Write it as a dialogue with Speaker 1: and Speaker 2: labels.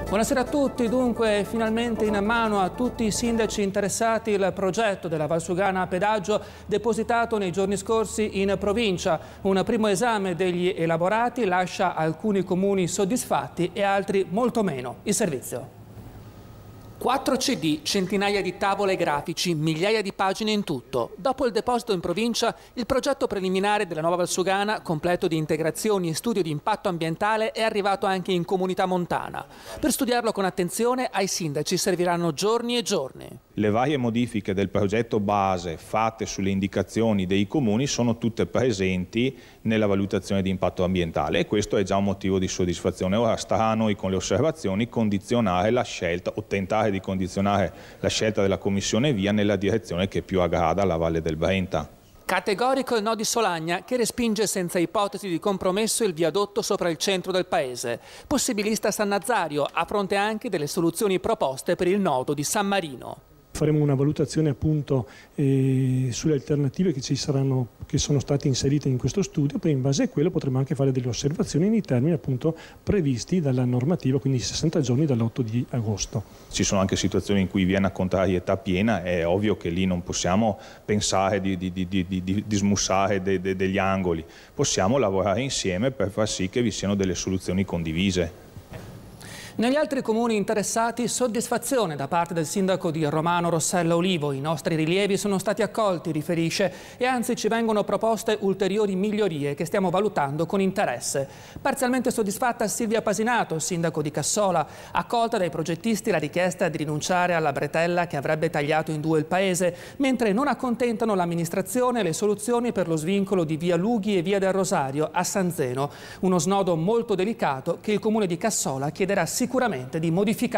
Speaker 1: Buonasera a tutti, dunque finalmente in mano a tutti i sindaci interessati il progetto della Valsugana a pedaggio depositato nei giorni scorsi in provincia. Un primo esame degli elaborati lascia alcuni comuni soddisfatti e altri molto meno. Il servizio. 4 CD, centinaia di tavole e grafici, migliaia di pagine in tutto. Dopo il deposito in provincia, il progetto preliminare della nuova Valsugana, completo di integrazioni e studio di impatto ambientale, è arrivato anche in comunità montana. Per studiarlo con attenzione, ai sindaci serviranno giorni e giorni.
Speaker 2: Le varie modifiche del progetto base fatte sulle indicazioni dei comuni sono tutte presenti nella valutazione di impatto ambientale e questo è già un motivo di soddisfazione. Ora starà a noi con le osservazioni condizionare la scelta o tentare di condizionare la scelta della Commissione VIA nella direzione che più aggrada la Valle del Brenta.
Speaker 1: Categorico il no di Solagna, che respinge senza ipotesi di compromesso il viadotto sopra il centro del paese. Possibilista Sannazario, a fronte anche delle soluzioni proposte per il nodo di San Marino.
Speaker 3: Faremo una valutazione appunto sulle alternative che sono state inserite in questo studio, poi in base a quello potremo anche fare delle osservazioni nei termini appunto previsti dalla normativa, quindi 60 giorni dall'8 di agosto.
Speaker 2: Ci sono anche situazioni in cui viene a contrarietà piena, è ovvio che lì non possiamo pensare di smussare degli angoli, possiamo lavorare insieme per far sì che vi siano delle soluzioni condivise.
Speaker 1: Negli altri comuni interessati, soddisfazione da parte del sindaco di Romano Rossella Olivo. I nostri rilievi sono stati accolti, riferisce, e anzi ci vengono proposte ulteriori migliorie che stiamo valutando con interesse. Parzialmente soddisfatta Silvia Pasinato, sindaco di Cassola, accolta dai progettisti la richiesta di rinunciare alla bretella che avrebbe tagliato in due il paese, mentre non accontentano l'amministrazione le soluzioni per lo svincolo di via Lughi e via del Rosario a San Zeno, uno snodo molto delicato che il comune di Cassola chiederà sicuramente di modificare.